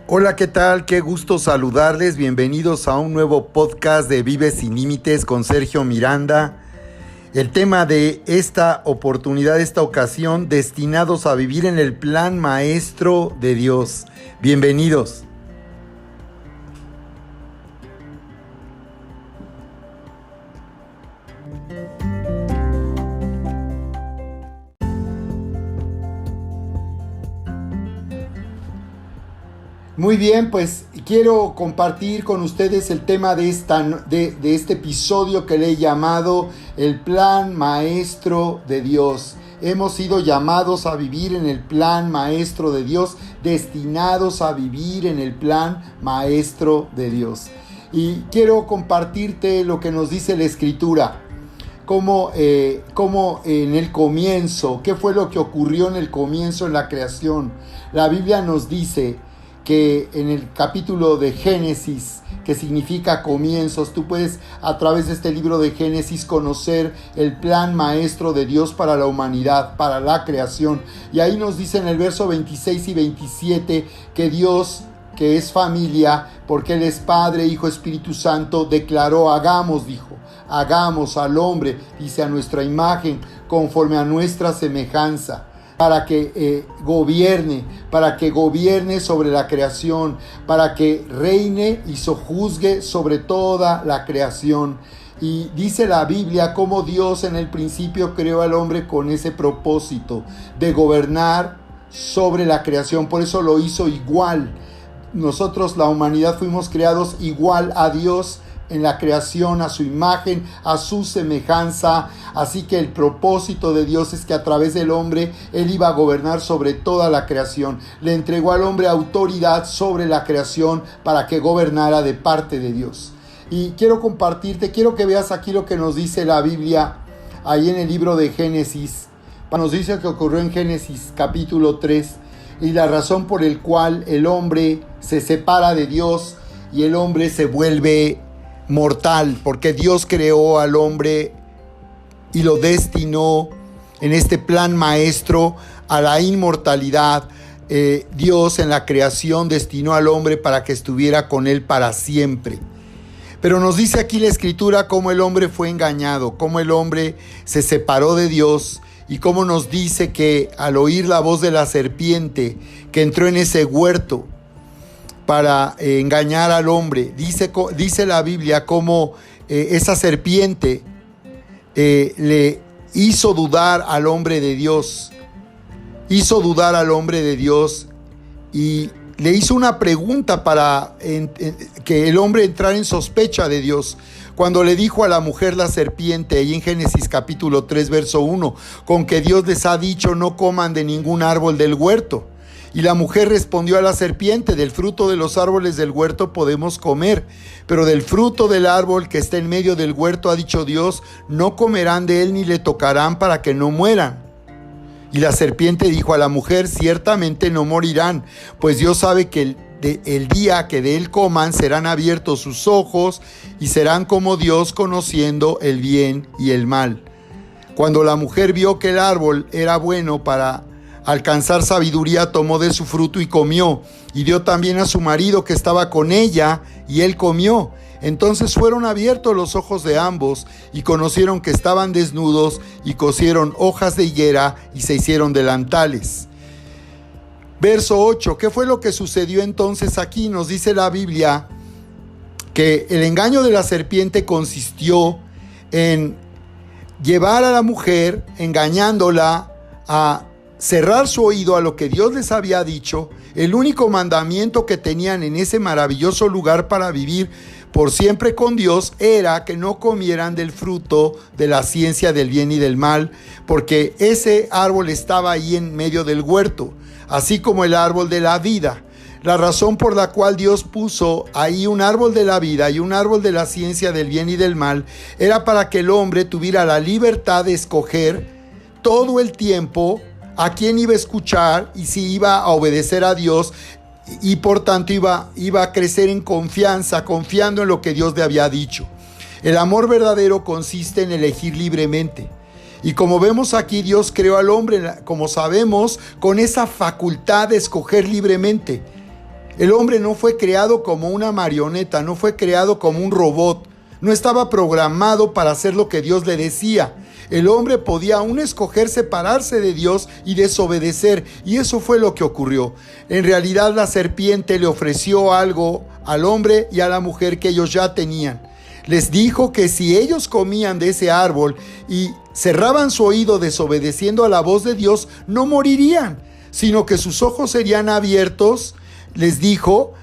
Hola, ¿qué tal? Qué gusto saludarles. Bienvenidos a un nuevo podcast de Vive Sin Límites con Sergio Miranda. El tema de esta oportunidad, esta ocasión, destinados a vivir en el plan maestro de Dios. Bienvenidos. Muy bien, pues quiero compartir con ustedes el tema de este episodio que le he llamado el plan maestro de Dios. Hemos sido llamados a vivir en el plan maestro de Dios, destinados a vivir en el plan maestro de Dios. Y quiero compartirte lo que nos dice la Escritura. Como en el comienzo, qué fue lo que ocurrió en el comienzo en la creación. La Biblia nos dice que en el capítulo de Génesis, que significa comienzos, tú puedes a través de este libro de Génesis conocer el plan maestro de Dios para la humanidad, para la creación. Y ahí nos dice en el verso 26 y 27 que Dios, que es familia, porque Él es Padre, Hijo, Espíritu Santo, declaró, hagamos al hombre, dice, a nuestra imagen, conforme a nuestra semejanza, para que gobierne sobre la creación, para que reine y sojuzgue sobre toda la creación. Y dice la Biblia cómo Dios en el principio creó al hombre con ese propósito de gobernar sobre la creación. Por eso lo hizo igual. Nosotros, la humanidad, fuimos creados igual a Dios en la creación, a su imagen, a su semejanza. Así que el propósito de Dios es que a través del hombre Él iba a gobernar sobre toda la creación. Le entregó al hombre autoridad sobre la creación para que gobernara de parte de Dios. Y quiero que veas aquí lo que nos dice la Biblia ahí en el libro de Génesis. Nos dice que ocurrió en Génesis capítulo 3 y la razón por el cual el hombre se separa de Dios y el hombre se vuelve mortal, porque Dios creó al hombre y lo destinó en este plan maestro a la inmortalidad. Dios en la creación destinó al hombre para que estuviera con Él para siempre. Pero nos dice aquí la Escritura cómo el hombre fue engañado, cómo el hombre se separó de Dios y cómo nos dice que al oír la voz de la serpiente que entró en ese huerto para engañar al hombre, dice la Biblia cómo esa serpiente le hizo dudar al hombre de Dios, y le hizo una pregunta para que el hombre entrara en sospecha de Dios. Cuando le dijo a la mujer la serpiente, ahí en Génesis capítulo 3, verso 1, con que Dios les ha dicho no coman de ningún árbol del huerto. Y la mujer respondió a la serpiente, del fruto de los árboles del huerto podemos comer, pero del fruto del árbol que está en medio del huerto ha dicho Dios, no comerán de él ni le tocarán para que no mueran. Y la serpiente dijo a la mujer, ciertamente no morirán, pues Dios sabe que el día que de él coman serán abiertos sus ojos y serán como Dios conociendo el bien y el mal. Cuando la mujer vio que el árbol era bueno para alcanzar sabiduría, tomó de su fruto y comió, y dio también a su marido que estaba con ella, y él comió. Entonces fueron abiertos los ojos de ambos, y conocieron que estaban desnudos, y cosieron hojas de higuera, y se hicieron delantales. Verso 8, ¿qué fue lo que sucedió entonces aquí? Nos dice la Biblia que el engaño de la serpiente consistió en llevar a la mujer, engañándola, a cerrar su oído a lo que Dios les había dicho, el único mandamiento que tenían en ese maravilloso lugar para vivir por siempre con Dios era que no comieran del fruto de la ciencia del bien y del mal, porque ese árbol estaba ahí en medio del huerto, así como el árbol de la vida. La razón por la cual Dios puso ahí un árbol de la vida y un árbol de la ciencia del bien y del mal era para que el hombre tuviera la libertad de escoger todo el tiempo a quién iba a escuchar y si iba a obedecer a Dios, y por tanto iba a crecer en confianza, confiando en lo que Dios le había dicho. El amor verdadero consiste en elegir libremente. Y como vemos aquí, Dios creó al hombre, como sabemos, con esa facultad de escoger libremente. El hombre no fue creado como una marioneta, no fue creado como un robot, no estaba programado para hacer lo que Dios le decía. El hombre podía aún escoger separarse de Dios y desobedecer, y eso fue lo que ocurrió. En realidad la serpiente le ofreció algo al hombre y a la mujer que ellos ya tenían. Les dijo que si ellos comían de ese árbol y cerraban su oído desobedeciendo a la voz de Dios, no morirían, sino que sus ojos serían abiertos, les dijo,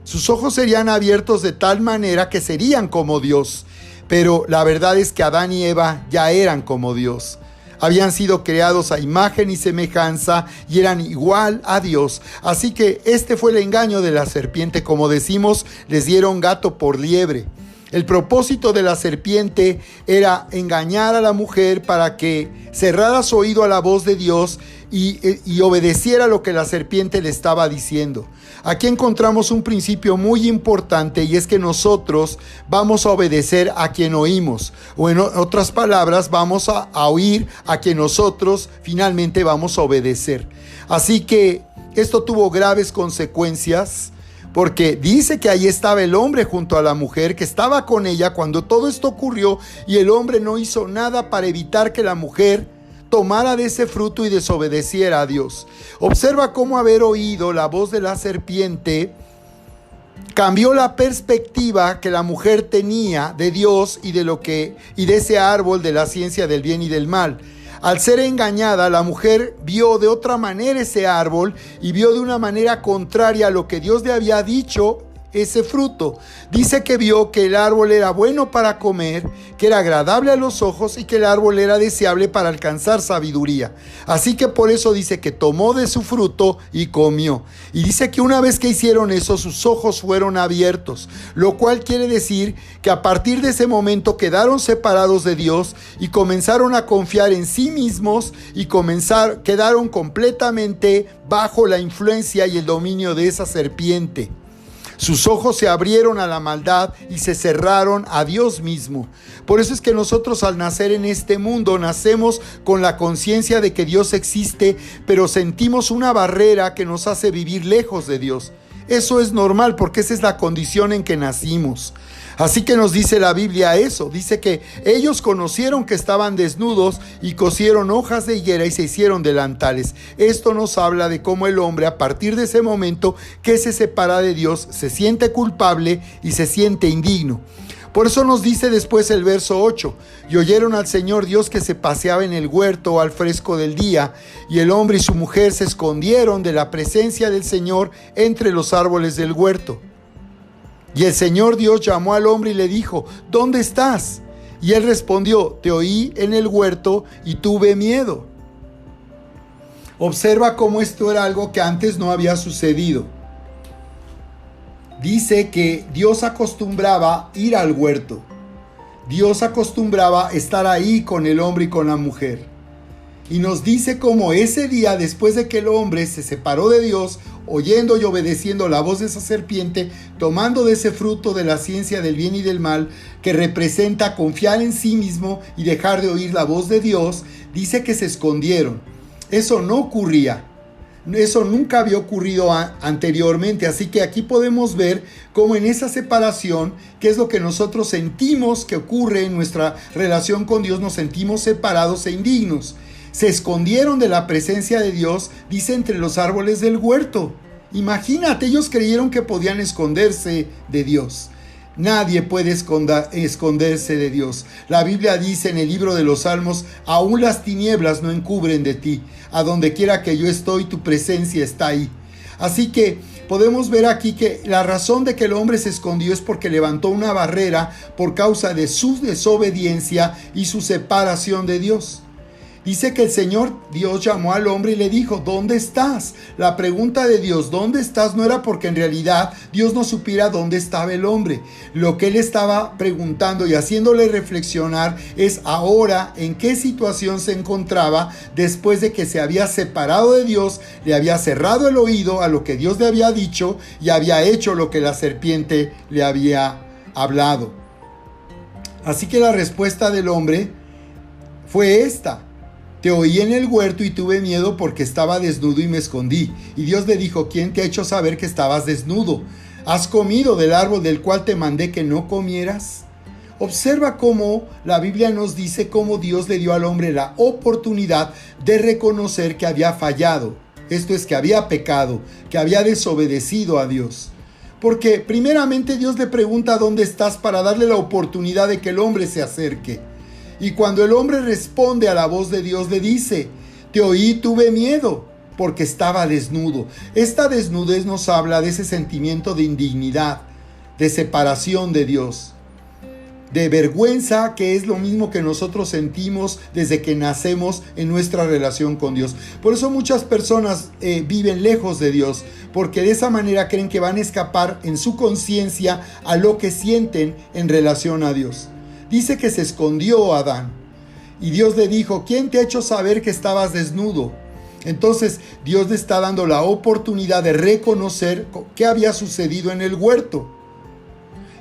sus ojos serían abiertos de tal manera que serían como Dios. Pero la verdad es que Adán y Eva ya eran como Dios. Habían sido creados a imagen y semejanza y eran igual a Dios. Así que este fue el engaño de la serpiente. Como decimos, les dieron gato por liebre. El propósito de la serpiente era engañar a la mujer para que cerrara su oído a la voz de Dios y obedeciera lo que la serpiente le estaba diciendo. Aquí encontramos un principio muy importante, y es que nosotros vamos a obedecer a quien oímos, o en otras palabras, vamos a oír a quien nosotros finalmente vamos a obedecer. Así que esto tuvo graves consecuencias, porque dice que ahí estaba el hombre junto a la mujer, que estaba con ella cuando todo esto ocurrió, y el hombre no hizo nada para evitar que la mujer tomara de ese fruto y desobedeciera a Dios. Observa cómo haber oído la voz de la serpiente cambió la perspectiva que la mujer tenía de Dios y de ese árbol de la ciencia del bien y del mal. Al ser engañada, la mujer vio de otra manera ese árbol y vio de una manera contraria a lo que Dios le había dicho ese fruto. Dice que vio que el árbol era bueno para comer, que era agradable a los ojos y que el árbol era deseable para alcanzar sabiduría. Así que por eso dice que tomó de su fruto y comió. Y dice que una vez que hicieron eso, sus ojos fueron abiertos, lo cual quiere decir que a partir de ese momento quedaron separados de Dios y comenzaron a confiar en sí mismos y quedaron completamente bajo la influencia y el dominio de esa serpiente. Sus ojos se abrieron a la maldad y se cerraron a Dios mismo. Por eso es que nosotros al nacer en este mundo nacemos con la conciencia de que Dios existe, pero sentimos una barrera que nos hace vivir lejos de Dios. Eso es normal porque esa es la condición en que nacimos. Así que nos dice la Biblia eso, dice que ellos conocieron que estaban desnudos y cosieron hojas de higuera y se hicieron delantales. Esto nos habla de cómo el hombre a partir de ese momento que se separa de Dios se siente culpable y se siente indigno. Por eso nos dice después el verso 8, y oyeron al Señor Dios que se paseaba en el huerto al fresco del día, y el hombre y su mujer se escondieron de la presencia del Señor entre los árboles del huerto. Y el Señor Dios llamó al hombre y le dijo, ¿dónde estás? Y él respondió, te oí en el huerto y tuve miedo. Observa cómo esto era algo que antes no había sucedido. Dice que Dios acostumbraba ir al huerto. Dios acostumbraba estar ahí con el hombre y con la mujer. Y nos dice cómo ese día, después de que el hombre se separó de Dios, oyendo y obedeciendo la voz de esa serpiente, tomando de ese fruto de la ciencia del bien y del mal, que representa confiar en sí mismo y dejar de oír la voz de Dios, dice que se escondieron. Eso no ocurría. Eso nunca había ocurrido anteriormente, así que aquí podemos ver cómo en esa separación, que es lo que nosotros sentimos que ocurre en nuestra relación con Dios, nos sentimos separados e indignos. Se escondieron de la presencia de Dios, dice, entre los árboles del huerto. Imagínate, ellos creyeron que podían esconderse de Dios. Nadie puede esconderse de Dios. La Biblia dice en el libro de los Salmos, aún las tinieblas no encubren de ti. A donde quiera que yo estoy, tu presencia está ahí. Así que podemos ver aquí que la razón de que el hombre se escondió es porque levantó una barrera por causa de su desobediencia y su separación de Dios. Dice que el Señor Dios llamó al hombre y le dijo, ¿dónde estás? La pregunta de Dios, ¿dónde estás? No era porque en realidad Dios no supiera dónde estaba el hombre. Lo que él estaba preguntando y haciéndole reflexionar es ahora en qué situación se encontraba después de que se había separado de Dios, le había cerrado el oído a lo que Dios le había dicho y había hecho lo que la serpiente le había hablado. Así que la respuesta del hombre fue esta. Te oí en el huerto y tuve miedo porque estaba desnudo y me escondí. Y Dios le dijo, ¿quién te ha hecho saber que estabas desnudo? ¿Has comido del árbol del cual te mandé que no comieras? Observa cómo la Biblia nos dice cómo Dios le dio al hombre la oportunidad de reconocer que había fallado. Esto es, que había pecado, que había desobedecido a Dios. Porque primeramente Dios le pregunta dónde estás para darle la oportunidad de que el hombre se acerque. Y cuando el hombre responde a la voz de Dios, le dice, te oí y tuve miedo porque estaba desnudo. Esta desnudez nos habla de ese sentimiento de indignidad, de separación de Dios, de vergüenza, que es lo mismo que nosotros sentimos desde que nacemos en nuestra relación con Dios. Por eso muchas personas viven lejos de Dios, porque de esa manera creen que van a escapar en su conciencia a lo que sienten en relación a Dios. Dice que se escondió Adán y Dios le dijo, ¿quién te ha hecho saber que estabas desnudo? Entonces Dios le está dando la oportunidad de reconocer qué había sucedido en el huerto.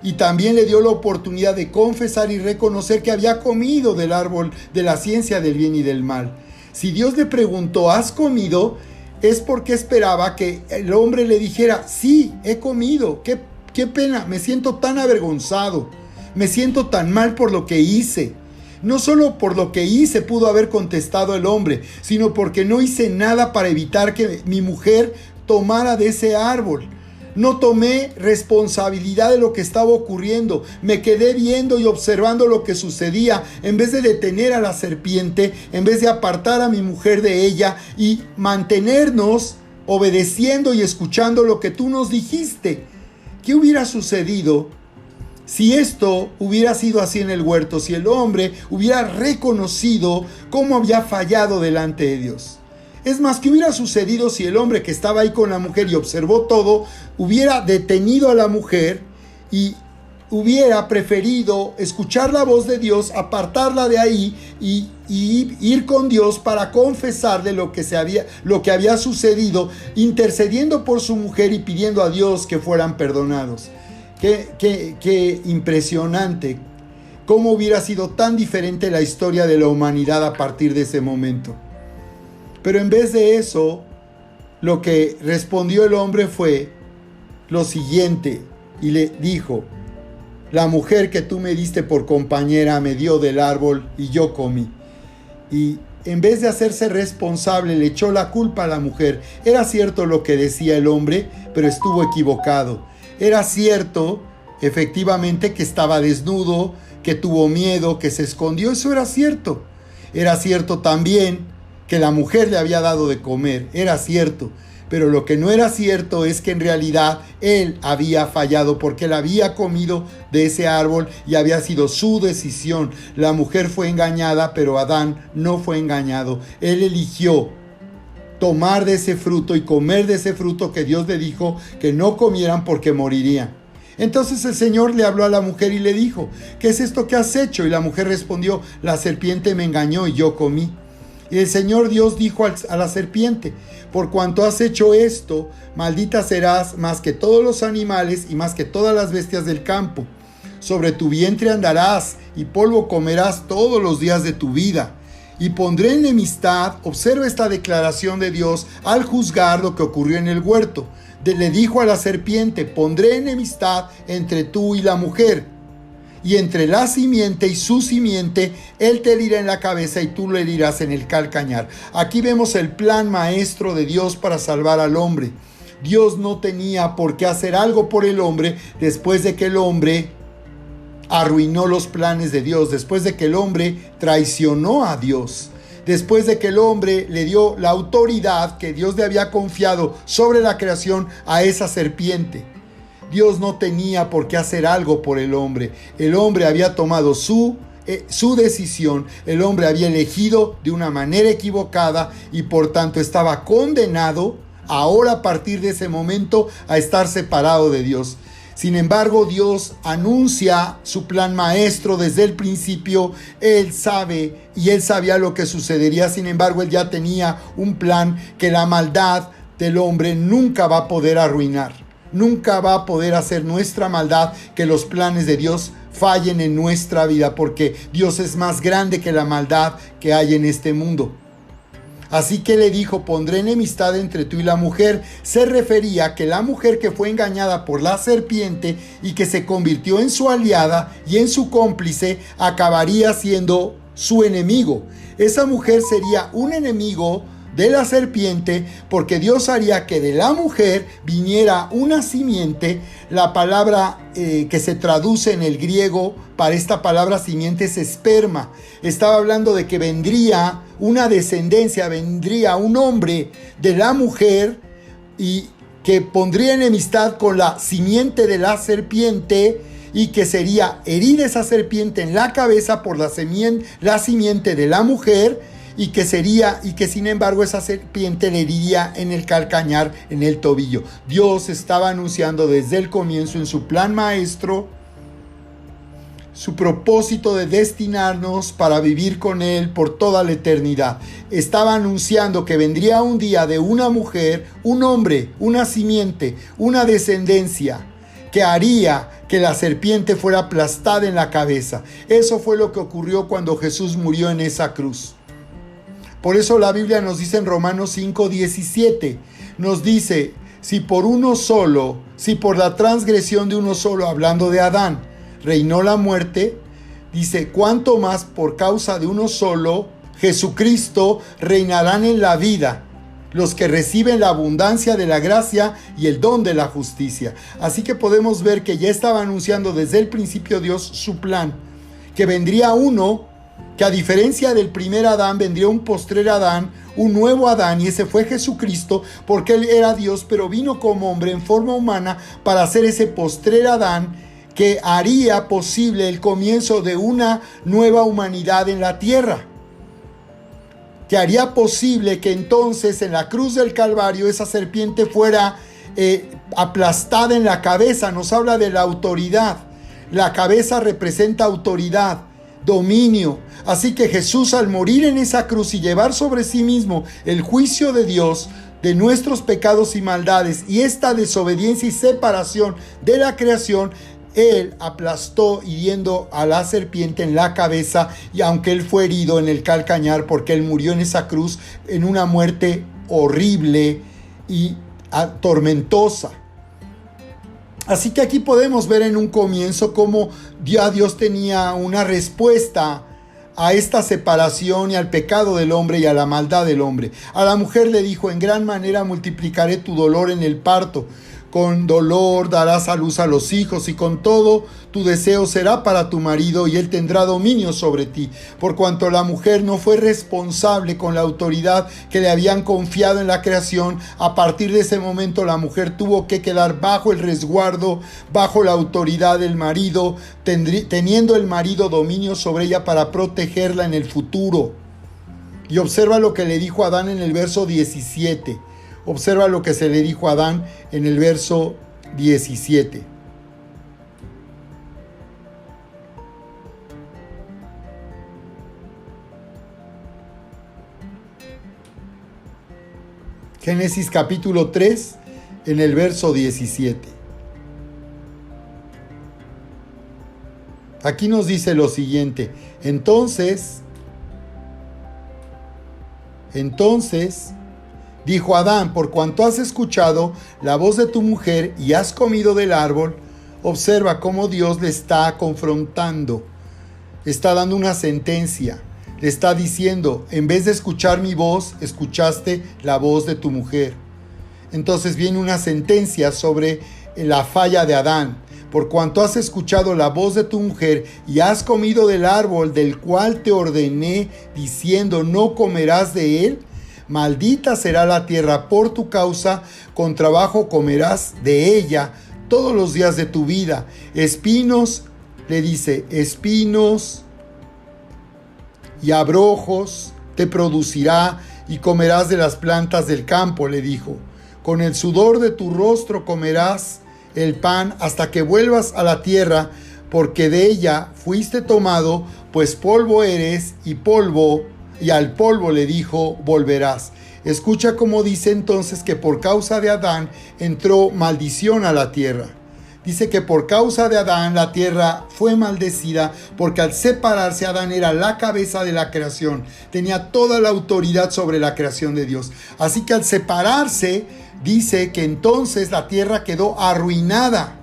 Y también le dio la oportunidad de confesar y reconocer que había comido del árbol de la ciencia del bien y del mal. Si Dios le preguntó, ¿has comido? Es porque esperaba que el hombre le dijera, sí, he comido. Qué pena, me siento tan avergonzado. Me siento tan mal por lo que hice. No solo por lo que hice pudo haber contestado el hombre, sino porque no hice nada para evitar que mi mujer tomara de ese árbol. No tomé responsabilidad de lo que estaba ocurriendo. Me quedé viendo y observando lo que sucedía en vez de detener a la serpiente, en vez de apartar a mi mujer de ella y mantenernos obedeciendo y escuchando lo que tú nos dijiste. ¿Qué hubiera sucedido si esto hubiera sido así en el huerto? Si el hombre hubiera reconocido cómo había fallado delante de Dios. Es más, ¿qué hubiera sucedido si el hombre que estaba ahí con la mujer y observó todo, hubiera detenido a la mujer y hubiera preferido escuchar la voz de Dios, apartarla de ahí y ir con Dios para confesarle lo que había sucedido, intercediendo por su mujer y pidiendo a Dios que fueran perdonados? Qué impresionante. ¿Cómo hubiera sido tan diferente la historia de la humanidad a partir de ese momento? Pero en vez de eso, lo que respondió el hombre fue lo siguiente, y le dijo, la mujer que tú me diste por compañera me dio del árbol y yo comí. Y en vez de hacerse responsable, le echó la culpa a la mujer. Era cierto lo que decía el hombre, pero estuvo equivocado. Era cierto, efectivamente, que estaba desnudo, que tuvo miedo, que se escondió. Eso era cierto. Era cierto también que la mujer le había dado de comer. Era cierto. Pero lo que no era cierto es que en realidad él había fallado, porque él había comido de ese árbol y había sido su decisión. La mujer fue engañada, pero Adán no fue engañado. Él eligió tomar de ese fruto y comer de ese fruto que Dios le dijo que no comieran porque morirían. Entonces el Señor le habló a la mujer y le dijo, ¿qué es esto que has hecho? Y la mujer respondió, la serpiente me engañó y yo comí. Y el Señor Dios dijo a la serpiente, por cuanto has hecho esto, maldita serás más que todos los animales y más que todas las bestias del campo. Sobre tu vientre andarás y polvo comerás todos los días de tu vida. Y pondré enemistad, observa esta declaración de Dios al juzgar lo que ocurrió en el huerto. Le dijo a la serpiente, pondré enemistad entre tú y la mujer, y entre la simiente y su simiente, él te herirá en la cabeza y tú le herirás en el calcañar. Aquí vemos el plan maestro de Dios para salvar al hombre. Dios no tenía por qué hacer algo por el hombre después de que el hombre arruinó los planes de Dios, después de que el hombre traicionó a Dios, después de que el hombre le dio la autoridad que Dios le había confiado sobre la creación a esa serpiente. Dios no tenía por qué hacer algo por el hombre. El hombre había tomado su decisión, el hombre había elegido de una manera equivocada y por tanto estaba condenado ahora a partir de ese momento a estar separado de Dios. Sin embargo, Dios anuncia su plan maestro desde el principio. Él sabe y él sabía lo que sucedería. Sin embargo, él ya tenía un plan que la maldad del hombre nunca va a poder arruinar. Nunca va a poder hacer nuestra maldad que los planes de Dios fallen en nuestra vida, porque Dios es más grande que la maldad que hay en este mundo. Así que le dijo: pondré enemistad entre tú y la mujer. Se refería a que la mujer que fue engañada por la serpiente y que se convirtió en su aliada y en su cómplice, acabaría siendo su enemigo. Esa mujer sería un enemigo de la serpiente, porque Dios haría que de la mujer viniera una simiente. La palabra que se traduce en el griego para esta palabra simiente es esperma. Estaba hablando de que vendría una descendencia, vendría un hombre de la mujer y que pondría enemistad con la simiente de la serpiente, y que sería herida esa serpiente en la cabeza por la simiente de la mujer, y que sin embargo esa serpiente le heriría en el calcañar, en el tobillo. Dios estaba anunciando desde el comienzo en su plan maestro su propósito de destinarnos para vivir con Él por toda la eternidad. Estaba anunciando que vendría un día de una mujer, un hombre, una simiente, una descendencia que haría que la serpiente fuera aplastada en la cabeza. Eso fue lo que ocurrió cuando Jesús murió en esa cruz. Por eso la Biblia nos dice en Romanos 5:17, nos dice: si por la transgresión de uno solo, hablando de Adán, reinó la muerte, dice, cuánto más por causa de uno solo, Jesucristo, reinarán en la vida los que reciben la abundancia de la gracia y el don de la justicia. Así que podemos ver que ya estaba anunciando desde el principio Dios su plan, que vendría uno, que a diferencia del primer Adán, vendría un postrer Adán, un nuevo Adán, y ese fue Jesucristo, porque Él era Dios, pero vino como hombre en forma humana para hacer ese postrer Adán que haría posible el comienzo de una nueva humanidad en la tierra, que haría posible que entonces en la cruz del Calvario esa serpiente fuera aplastada en la cabeza. Nos habla de la autoridad. La cabeza representa autoridad, dominio. Así que Jesús, al morir en esa cruz y llevar sobre sí mismo el juicio de Dios de nuestros pecados y maldades y esta desobediencia y separación de la creación, Él aplastó hiriendo a la serpiente en la cabeza, y aunque Él fue herido en el calcañar, porque Él murió en esa cruz en una muerte horrible y tormentosa. Así que aquí podemos ver en un comienzo cómo Dios tenía una respuesta a esta separación y al pecado del hombre y a la maldad del hombre. A la mujer le dijo: en gran manera multiplicaré tu dolor en el parto. Con dolor darás a luz a los hijos, y con todo tu deseo será para tu marido, y él tendrá dominio sobre ti. Por cuanto la mujer no fue responsable con la autoridad que le habían confiado en la creación, a partir de ese momento la mujer tuvo que quedar bajo el resguardo, bajo la autoridad del marido, teniendo el marido dominio sobre ella para protegerla en el futuro. Y observa lo que le dijo Adán en el verso 17. Observa lo que se le dijo a Adán en el verso 17. Génesis capítulo 3, en el verso 17. Aquí nos dice lo siguiente: Entonces, dijo Adán: por cuanto has escuchado la voz de tu mujer y has comido del árbol. Observa cómo Dios le está confrontando, está dando una sentencia, le está diciendo: en vez de escuchar mi voz, escuchaste la voz de tu mujer. Entonces viene una sentencia sobre la falla de Adán. Por cuanto has escuchado la voz de tu mujer y has comido del árbol del cual te ordené, diciendo: no comerás de él, maldita será la tierra por tu causa, con trabajo comerás de ella todos los días de tu vida. Espinos, le dice, espinos y abrojos te producirá, y comerás de las plantas del campo, le dijo. Con el sudor de tu rostro comerás el pan hasta que vuelvas a la tierra, porque de ella fuiste tomado, pues polvo eres, y al polvo, le dijo, volverás. Escucha cómo dice entonces que por causa de Adán entró maldición a la tierra. Dice que por causa de Adán la tierra fue maldecida, porque al separarse Adán era la cabeza de la creación, tenía toda la autoridad sobre la creación de Dios. Así que al separarse, dice que entonces la tierra quedó arruinada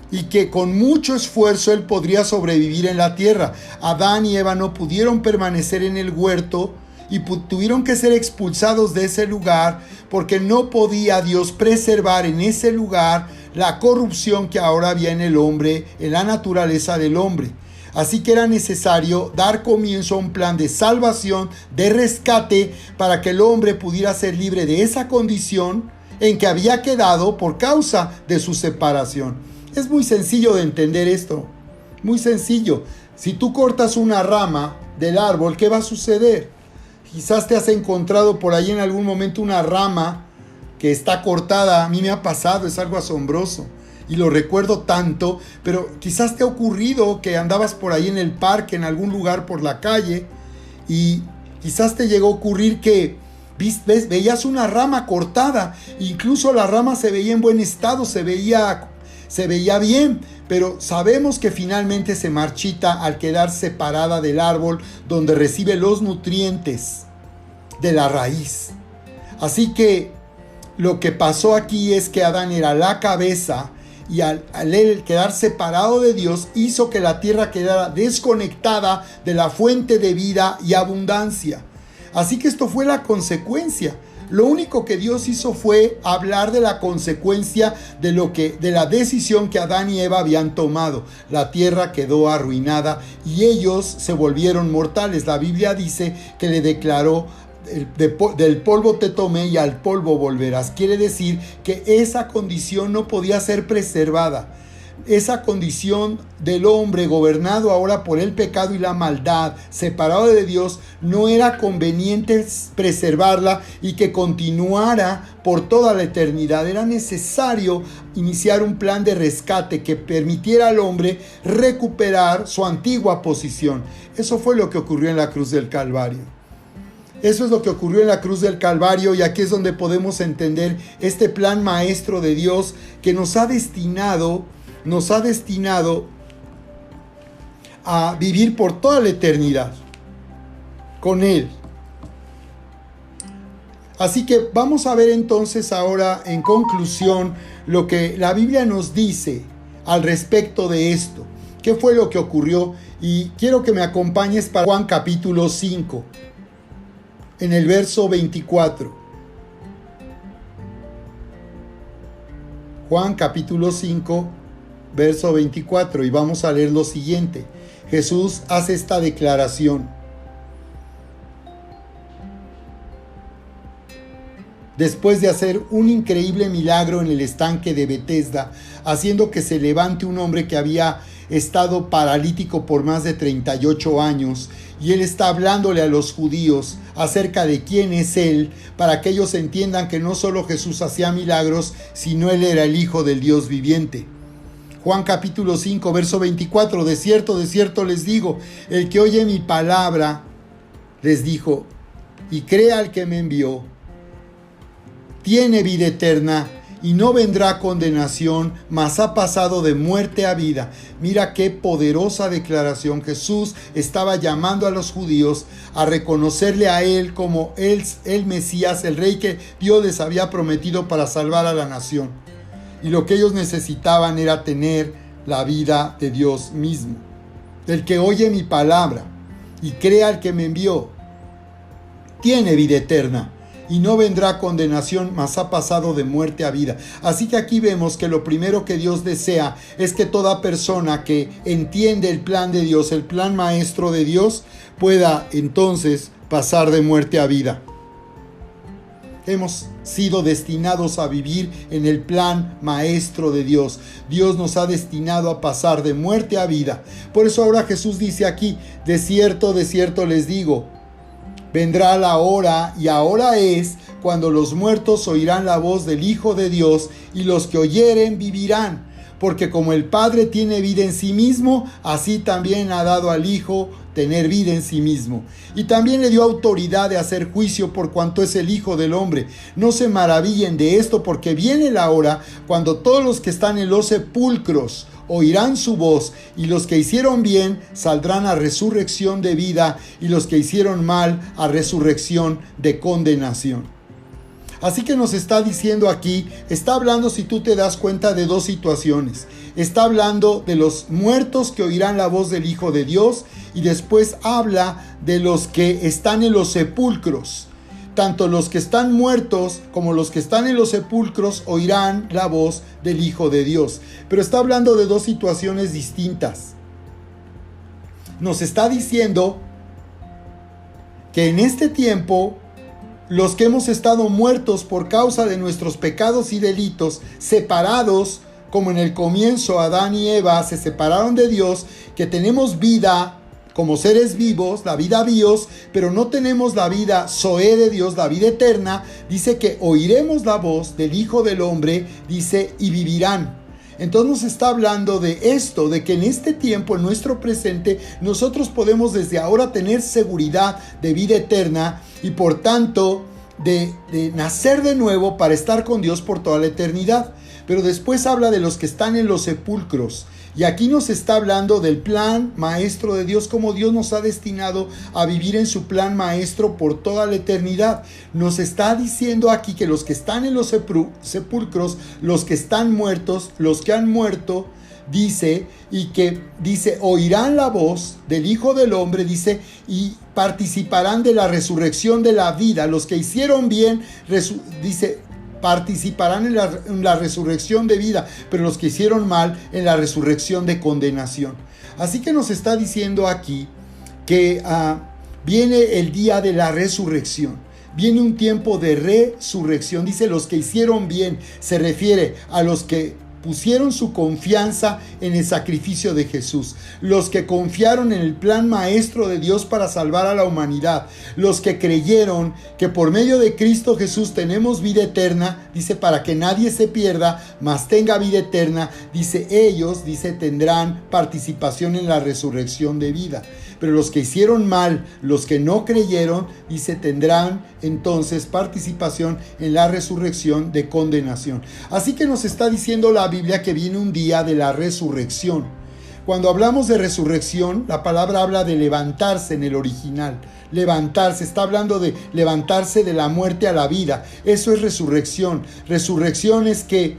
y que con mucho esfuerzo él podría sobrevivir en la tierra. Adán y Eva no pudieron permanecer en el huerto y tuvieron que ser expulsados de ese lugar, porque no podía Dios preservar en ese lugar la corrupción que ahora había en el hombre, en la naturaleza del hombre. Así que era necesario dar comienzo a un plan de salvación, de rescate, para que el hombre pudiera ser libre de esa condición en que había quedado por causa de su separación. Es muy sencillo de entender esto, muy sencillo. Si tú cortas una rama del árbol, ¿qué va a suceder? Quizás te has encontrado por ahí en algún momento una rama que está cortada. A mí me ha pasado, es algo asombroso y lo recuerdo tanto, pero quizás te ha ocurrido que andabas por ahí en el parque, en algún lugar por la calle, y quizás te llegó a ocurrir que veías una rama cortada, incluso la rama se veía en buen estado, se veía bien, pero sabemos que finalmente se marchita al quedar separada del árbol donde recibe los nutrientes de la raíz. Así que lo que pasó aquí es que Adán era la cabeza, y al él quedar separado de Dios hizo que la tierra quedara desconectada de la fuente de vida y abundancia. Así que esto fue la consecuencia. Lo único que Dios hizo fue hablar de la consecuencia de la decisión que Adán y Eva habían tomado. La tierra quedó arruinada y ellos se volvieron mortales. La Biblia dice que le declaró: del polvo te tomé y al polvo volverás. Quiere decir que esa condición no podía ser preservada. Esa condición del hombre gobernado ahora por el pecado y la maldad, separado de Dios, no era conveniente preservarla y que continuara por toda la eternidad. Era necesario iniciar un plan de rescate que permitiera al hombre recuperar su antigua posición. Eso fue lo que ocurrió en la cruz del Calvario. Eso es lo que ocurrió en la cruz del Calvario, y aquí es donde podemos entender este plan maestro de Dios que nos ha destinado a vivir por toda la eternidad con Él. Así que vamos a ver entonces ahora en conclusión lo que la Biblia nos dice al respecto de esto. ¿Qué fue lo que ocurrió? Y quiero que me acompañes para Juan capítulo 5, en el verso 24. Juan capítulo 5, verso 24, y vamos a leer lo siguiente. Jesús hace esta declaración: después de hacer un increíble milagro en el estanque de Betesda, haciendo que se levante un hombre que había estado paralítico por más de 38 años, y él está hablándole a los judíos acerca de quién es él, para que ellos entiendan que no solo Jesús hacía milagros, sino él era el Hijo del Dios viviente. Juan capítulo 5, verso 24, de cierto les digo, el que oye mi palabra, les dijo, y crea al que me envió, tiene vida eterna y no vendrá a condenación, mas ha pasado de muerte a vida. Mira qué poderosa declaración. Jesús estaba llamando a los judíos a reconocerle a Él como el Mesías, el Rey que Dios les había prometido para salvar a la nación. Y lo que ellos necesitaban era tener la vida de Dios mismo. El que oye mi palabra y crea al que me envió, tiene vida eterna y no vendrá condenación, mas ha pasado de muerte a vida. Así que aquí vemos que lo primero que Dios desea es que toda persona que entiende el plan de Dios, el plan maestro de Dios, pueda entonces pasar de muerte a vida. Hemos sido destinados a vivir en el plan maestro de Dios. Dios nos ha destinado a pasar de muerte a vida. Por eso ahora Jesús dice aquí, de cierto les digo, vendrá la hora, y ahora es, cuando los muertos oirán la voz del Hijo de Dios, y los que oyeren vivirán. Porque como el Padre tiene vida en sí mismo, así también ha dado al Hijo tener vida en sí mismo. Y también le dio autoridad de hacer juicio por cuanto es el Hijo del Hombre. No se maravillen de esto, porque viene la hora cuando todos los que están en los sepulcros oirán su voz, y los que hicieron bien saldrán a resurrección de vida, y los que hicieron mal a resurrección de condenación. Así que nos está diciendo aquí, está hablando, si tú te das cuenta, de dos situaciones. Está hablando de los muertos que oirán la voz del Hijo de Dios, y después habla de los que están en los sepulcros. Tanto los que están muertos como los que están en los sepulcros oirán la voz del Hijo de Dios. Pero está hablando de dos situaciones distintas. Nos está diciendo que en este tiempo, los que hemos estado muertos por causa de nuestros pecados y delitos, separados, como en el comienzo Adán y Eva se separaron de Dios, que tenemos vida como seres vivos, la vida bios, pero no tenemos la vida zoe de Dios, la vida eterna, dice que oiremos la voz del Hijo del Hombre, dice, y vivirán. Entonces nos está hablando de esto, de que en este tiempo, en nuestro presente, nosotros podemos desde ahora tener seguridad de vida eterna y por tanto de nacer de nuevo para estar con Dios por toda la eternidad. Pero después habla de los que están en los sepulcros. Y aquí nos está hablando del plan maestro de Dios, como Dios nos ha destinado a vivir en su plan maestro por toda la eternidad. Nos está diciendo aquí que los que están en los sepulcros, los que están muertos, los que han muerto, dice, y que dice, oirán la voz del Hijo del Hombre, dice, y participarán de la resurrección de la vida. Los que hicieron bien, dice, participarán en la resurrección de vida, pero los que hicieron mal en la resurrección de condenación. Así que nos está diciendo aquí que viene el día de la resurrección. Viene un tiempo de resurrección. Dice los que hicieron bien. Se refiere a los que pusieron su confianza en el sacrificio de Jesús, los que confiaron en el plan maestro de Dios para salvar a la humanidad, los que creyeron que por medio de Cristo Jesús tenemos vida eterna, dice, para que nadie se pierda, mas tenga vida eterna, dice, ellos, dice, tendrán participación en la resurrección de vida. Pero los que hicieron mal, los que no creyeron, dice, tendrán entonces participación en la resurrección de condenación. Así que nos está diciendo la Biblia que viene un día de la resurrección. Cuando hablamos de resurrección, la palabra habla de levantarse en el original. Levantarse, está hablando de levantarse de la muerte a la vida. Eso es resurrección. Resurrección es que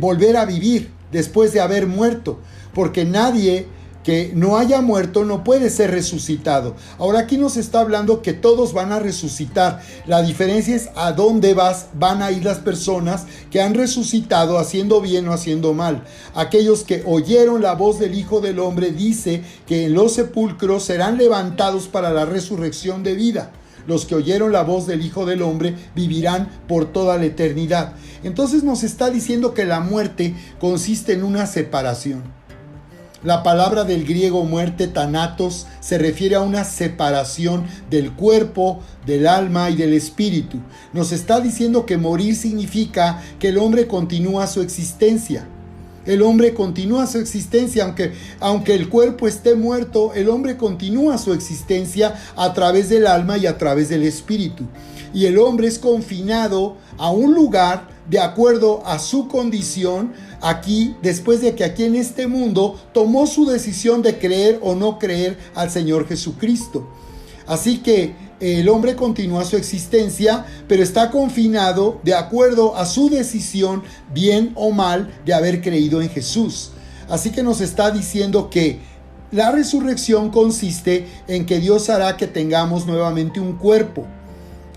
volver a vivir después de haber muerto, porque nadie que no haya muerto no puede ser resucitado. Ahora aquí nos está hablando que todos van a resucitar. La diferencia es a dónde van a ir las personas que han resucitado, haciendo bien o haciendo mal. Aquellos que oyeron la voz del Hijo del Hombre, dice que en los sepulcros serán levantados para la resurrección de vida. Los que oyeron la voz del Hijo del Hombre vivirán por toda la eternidad. Entonces nos está diciendo que la muerte consiste en una separación. La palabra del griego muerte, thanatos, se refiere a una separación del cuerpo, del alma y del espíritu. Nos está diciendo que morir significa que el hombre continúa su existencia. El hombre continúa su existencia, aunque el cuerpo esté muerto, el hombre continúa su existencia a través del alma y a través del espíritu. Y el hombre es confinado a un lugar de acuerdo a su condición aquí, después de que aquí en este mundo tomó su decisión de creer o no creer al Señor Jesucristo. Así que el hombre continúa su existencia, pero está confinado de acuerdo a su decisión, bien o mal, de haber creído en Jesús. Así que nos está diciendo que la resurrección consiste en que Dios hará que tengamos nuevamente un cuerpo.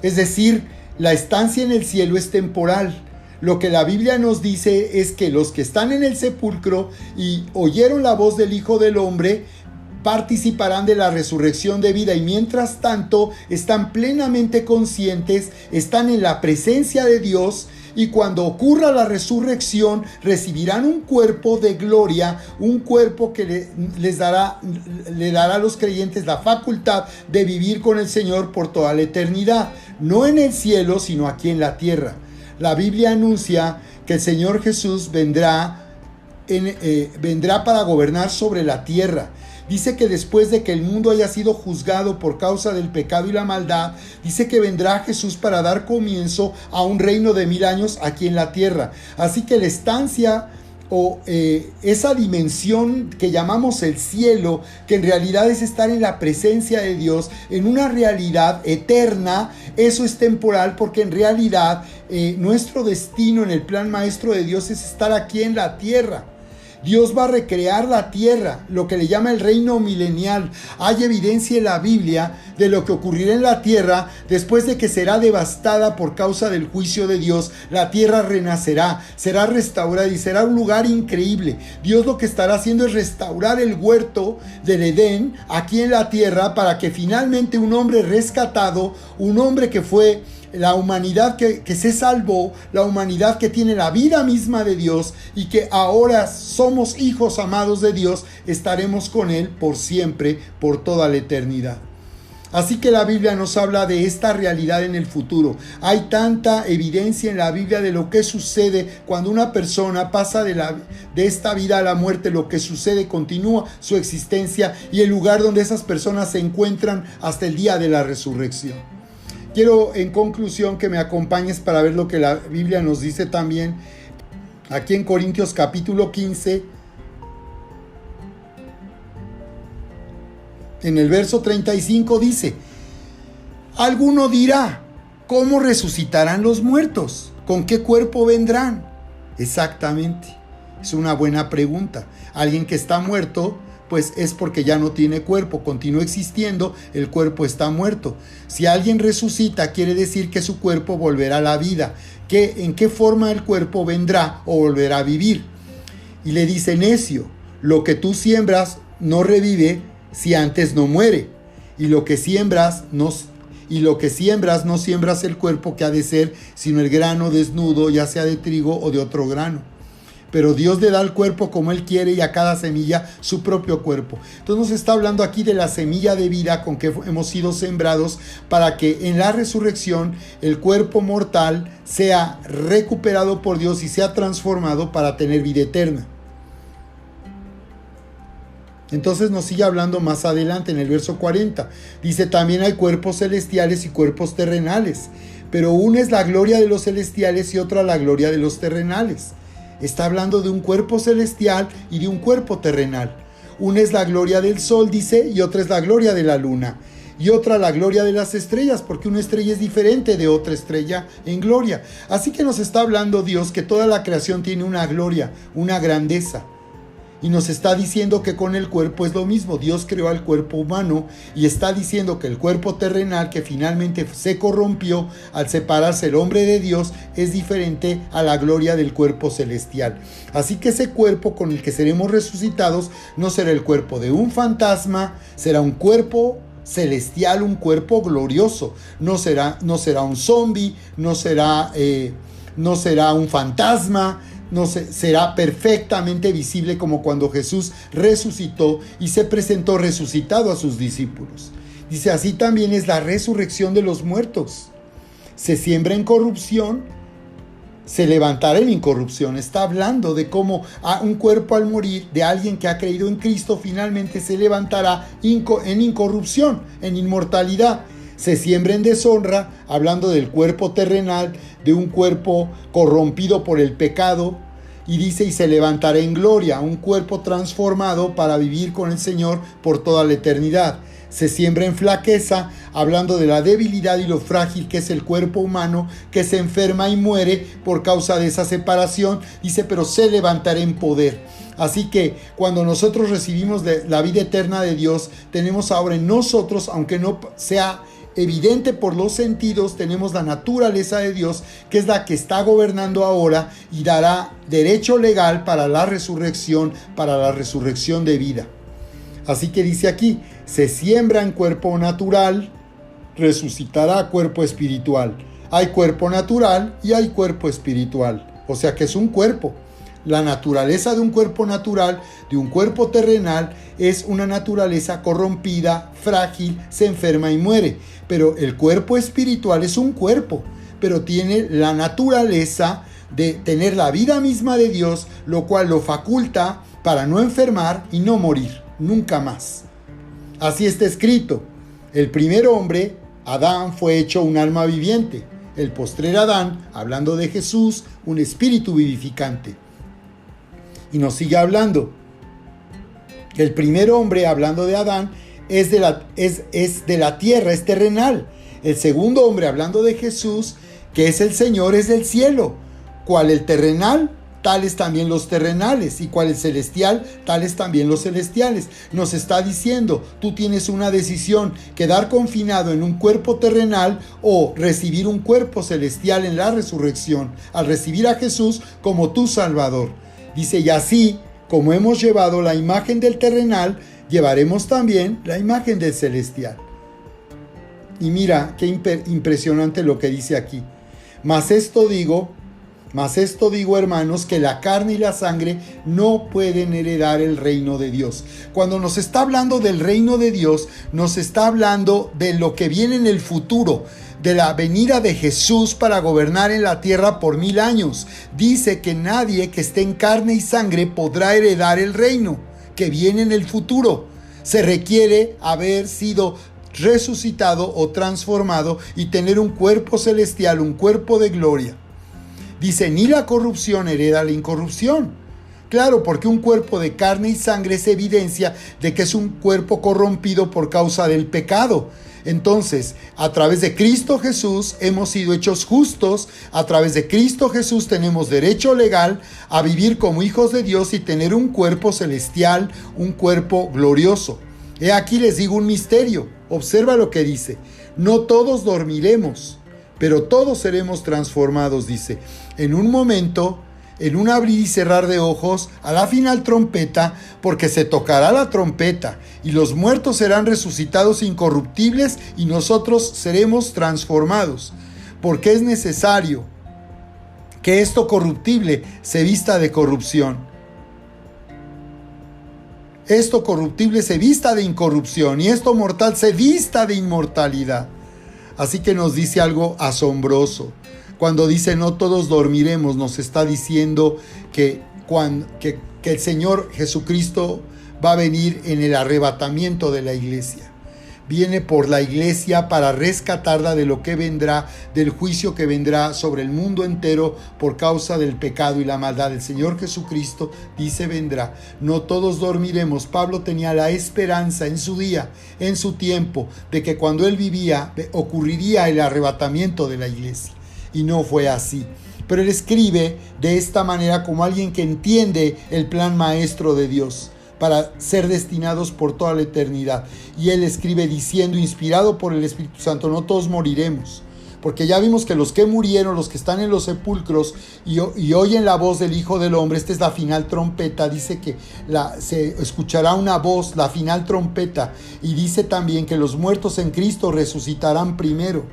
Es decir, la estancia en el cielo es temporal. Lo que la Biblia nos dice es que los que están en el sepulcro y oyeron la voz del Hijo del Hombre participarán de la resurrección de vida, y mientras tanto están plenamente conscientes, están en la presencia de Dios, y cuando ocurra la resurrección recibirán un cuerpo de gloria, un cuerpo que le dará a los creyentes la facultad de vivir con el Señor por toda la eternidad, no en el cielo, sino aquí en la tierra. La Biblia anuncia que el Señor Jesús vendrá para gobernar sobre la tierra. Dice que después de que el mundo haya sido juzgado por causa del pecado y la maldad, dice que vendrá Jesús para dar comienzo a un reino de 1000 años aquí en la tierra. Así que la estancia o esa dimensión que llamamos el cielo, que en realidad es estar en la presencia de Dios, en una realidad eterna, eso es temporal, porque en realidad nuestro destino en el plan maestro de Dios es estar aquí en la tierra. Dios va a recrear la tierra, lo que le llama el reino milenial. Hay evidencia en la Biblia de lo que ocurrirá en la tierra después de que será devastada por causa del juicio de Dios. La tierra renacerá, será restaurada y será un lugar increíble. Dios lo que estará haciendo es restaurar el huerto del Edén aquí en la tierra, para que finalmente un hombre rescatado, un hombre que fue la humanidad que se salvó, la humanidad que tiene la vida misma de Dios y que ahora somos hijos amados de Dios, estaremos con Él por siempre, por toda la eternidad. Así que la Biblia nos habla de esta realidad en el futuro. Hay tanta evidencia en la Biblia de lo que sucede cuando una persona pasa de esta vida a la muerte. Lo que sucede, continúa su existencia y el lugar donde esas personas se encuentran hasta el día de la resurrección. Quiero en conclusión que me acompañes para ver lo que la Biblia nos dice también aquí en Corintios capítulo 15, en el verso 35 dice: alguno dirá, ¿cómo resucitarán los muertos? ¿Con qué cuerpo vendrán? Exactamente, es una buena pregunta. Alguien que está muerto, pues es porque ya no tiene cuerpo, continúa existiendo, el cuerpo está muerto. Si alguien resucita, quiere decir que su cuerpo volverá a la vida. ¿En qué forma el cuerpo vendrá o volverá a vivir? Y le dice: necio, lo que tú siembras no revive si antes no muere. Y lo que siembras no siembras el cuerpo que ha de ser, sino el grano desnudo, ya sea de trigo o de otro grano. Pero Dios le da al cuerpo como Él quiere y a cada semilla su propio cuerpo. Entonces nos está hablando aquí de la semilla de vida con que hemos sido sembrados, para que en la resurrección el cuerpo mortal sea recuperado por Dios y sea transformado para tener vida eterna. Entonces nos sigue hablando más adelante en el verso 40. Dice: también hay cuerpos celestiales y cuerpos terrenales, pero una es la gloria de los celestiales y otra la gloria de los terrenales. Está hablando de un cuerpo celestial y de un cuerpo terrenal. Una es la gloria del sol, dice, y otra es la gloria de la luna. Y otra la gloria de las estrellas, porque una estrella es diferente de otra estrella en gloria. Así que nos está hablando Dios que toda la creación tiene una gloria, una grandeza. Y nos está diciendo que con el cuerpo es lo mismo. Dios creó al cuerpo humano y está diciendo que el cuerpo terrenal, que finalmente se corrompió al separarse el hombre de Dios, es diferente a la gloria del cuerpo celestial. Así que ese cuerpo con el que seremos resucitados no será el cuerpo de un fantasma, será un cuerpo celestial, un cuerpo glorioso. No será un zombie, no será un fantasma. Será perfectamente visible, como cuando Jesús resucitó y se presentó resucitado a sus discípulos. Dice: así también es la resurrección de los muertos. Se siembra en corrupción, se levantará en incorrupción. Está hablando de cómo un cuerpo al morir de alguien que ha creído en Cristo finalmente se levantará en incorrupción, en inmortalidad. Se siembra en deshonra, hablando del cuerpo terrenal, de un cuerpo corrompido por el pecado. Y dice: y se levantará en gloria, un cuerpo transformado para vivir con el Señor por toda la eternidad. Se siembra en flaqueza, hablando de la debilidad y lo frágil que es el cuerpo humano, que se enferma y muere por causa de esa separación. Dice: pero se levantará en poder. Así que cuando nosotros recibimos la vida eterna de Dios, tenemos ahora en nosotros, aunque no sea evidente por los sentidos, tenemos la naturaleza de Dios, que es la que está gobernando ahora y dará derecho legal para la resurrección de vida. Así que dice aquí: se siembra en cuerpo natural, resucitará cuerpo espiritual. Hay cuerpo natural y hay cuerpo espiritual, o sea que es un cuerpo. La naturaleza de un cuerpo natural, de un cuerpo terrenal, es una naturaleza corrompida, frágil, se enferma y muere. Pero el cuerpo espiritual es un cuerpo, pero tiene la naturaleza de tener la vida misma de Dios, lo cual lo faculta para no enfermar y no morir, nunca más. Así está escrito: el primer hombre, Adán, fue hecho un alma viviente. El postrer Adán, hablando de Jesús, un espíritu vivificante. Y nos sigue hablando. El primer hombre, hablando de Adán, es de la tierra, es terrenal. El segundo hombre, hablando de Jesús, que es el Señor, es del cielo. ¿Cuál el terrenal? Tales también los terrenales, y cuál el celestial, tales también los celestiales. Nos está diciendo, tú tienes una decisión: quedar confinado en un cuerpo terrenal o recibir un cuerpo celestial en la resurrección, al recibir a Jesús como tu Salvador. Dice, y así como hemos llevado la imagen del terrenal, llevaremos también la imagen del celestial. Y mira, qué impresionante lo que dice aquí. Mas esto digo, hermanos, que la carne y la sangre no pueden heredar el reino de Dios. Cuando nos está hablando del reino de Dios, nos está hablando de lo que viene en el futuro, de la venida de Jesús para gobernar en la tierra por 1000 años. Dice que nadie que esté en carne y sangre podrá heredar el reino que viene en el futuro. Se requiere haber sido resucitado o transformado y tener un cuerpo celestial, un cuerpo de gloria. Dice, ni la corrupción hereda la incorrupción. Claro, porque un cuerpo de carne y sangre es evidencia de que es un cuerpo corrompido por causa del pecado. Entonces, a través de Cristo Jesús hemos sido hechos justos. A través de Cristo Jesús tenemos derecho legal a vivir como hijos de Dios y tener un cuerpo celestial, un cuerpo glorioso. He aquí les digo un misterio. Observa lo que dice. No todos dormiremos, pero todos seremos transformados, dice. En un momento, en un abrir y cerrar de ojos, a la final trompeta, porque se tocará la trompeta, y los muertos serán resucitados incorruptibles, y nosotros seremos transformados. Porque es necesario que esto corruptible se vista de corrupción. Esto corruptible se vista de incorrupción, y esto mortal se vista de inmortalidad. Así que nos dice algo asombroso. Cuando dice no todos dormiremos, nos está diciendo que el Señor Jesucristo va a venir en el arrebatamiento de la iglesia. Viene por la iglesia para rescatarla de lo que vendrá, del juicio que vendrá sobre el mundo entero por causa del pecado y la maldad. El Señor Jesucristo dice vendrá. No todos dormiremos. Pablo tenía la esperanza en su día, en su tiempo, de que cuando él vivía ocurriría el arrebatamiento de la iglesia. Y no fue así. Pero él escribe de esta manera como alguien que entiende el plan maestro de Dios para ser destinados por toda la eternidad. Y él escribe diciendo, inspirado por el Espíritu Santo, no todos moriremos. Porque ya vimos que los que murieron, los que están en los sepulcros y oyen la voz del Hijo del Hombre, esta es la final trompeta, dice que se escuchará una voz, la final trompeta, y dice también que los muertos en Cristo resucitarán primero.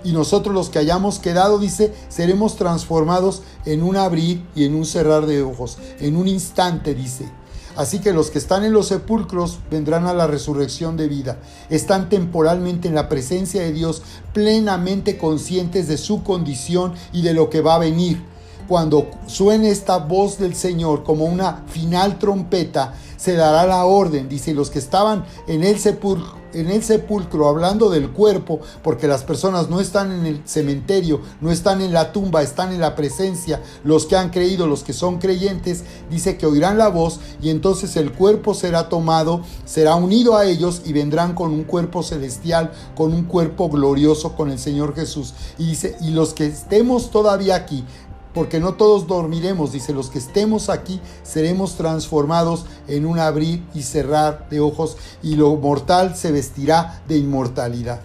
Y nosotros los que hayamos quedado, dice, seremos transformados en un abrir y en un cerrar de ojos, en un instante, dice. Así que los que están en los sepulcros vendrán a la resurrección de vida. Están temporalmente en la presencia de Dios, plenamente conscientes de su condición y de lo que va a venir. Cuando suene esta voz del Señor como una final trompeta, se dará la orden, dice, los que estaban en el sepulcro, hablando del cuerpo, porque las personas no están en el cementerio, no están en la tumba, están en la presencia. Los que han creído, los que son creyentes, dice que oirán la voz y entonces el cuerpo será tomado, será unido a ellos y vendrán con un cuerpo celestial, con un cuerpo glorioso con el Señor Jesús. Y dice, y los que estemos todavía aquí, porque no todos dormiremos, dice, los que estemos aquí seremos transformados en un abrir y cerrar de ojos, y lo mortal se vestirá de inmortalidad.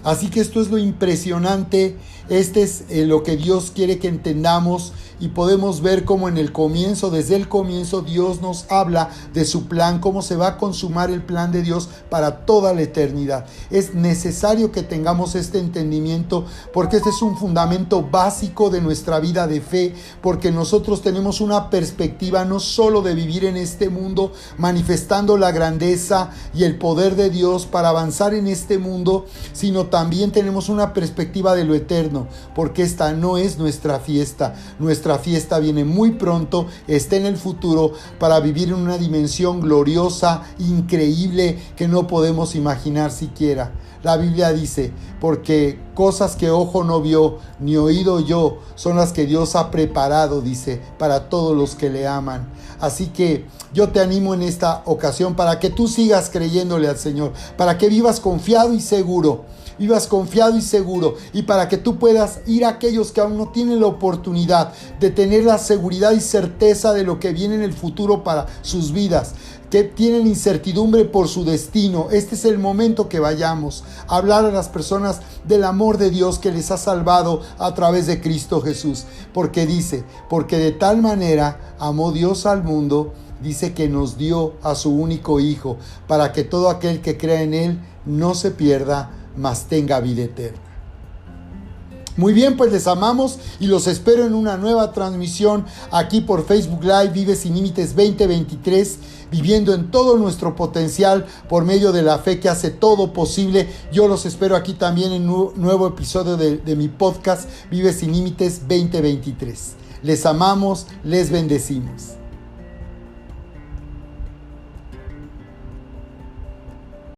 Así que esto es lo impresionante, este es lo que Dios quiere que entendamos, y podemos ver cómo en el comienzo, desde el comienzo, Dios nos habla de su plan, cómo se va a consumar el plan de Dios para toda la eternidad. Es necesario que tengamos este entendimiento, porque este es un fundamento básico de nuestra vida de fe, porque nosotros tenemos una perspectiva no solo de vivir en este mundo, manifestando la grandeza y el poder de Dios para avanzar en este mundo, sino también tenemos una perspectiva de lo eterno. eterno, porque esta no es nuestra fiesta. Nuestra fiesta viene muy pronto, está en el futuro, para vivir en una dimensión gloriosa, increíble, que no podemos imaginar siquiera. La Biblia dice, porque cosas que ojo no vio, ni oído oyó, son las que Dios ha preparado, dice, para todos los que le aman. Así que yo te animo en esta ocasión para que tú sigas creyéndole al Señor, para que vivas confiado y seguro. Y para que tú puedas ir a aquellos que aún no tienen la oportunidad de tener la seguridad y certeza de lo que viene en el futuro para sus vidas, que tienen incertidumbre por su destino. Este es el momento que vayamos a hablar a las personas del amor de Dios que les ha salvado a través de Cristo Jesús, porque dice, porque de tal manera amó Dios al mundo, dice que nos dio a su único Hijo, para que todo aquel que crea en Él no se pierda, mas tenga vida eterna. Muy bien, pues les amamos y los espero en una nueva transmisión aquí por Facebook Live Vive Sin Límites 2023, viviendo en todo nuestro potencial por medio de la fe que hace todo posible. Yo los espero aquí también en un nuevo episodio de mi podcast Vive Sin Límites 2023. Les amamos, les bendecimos.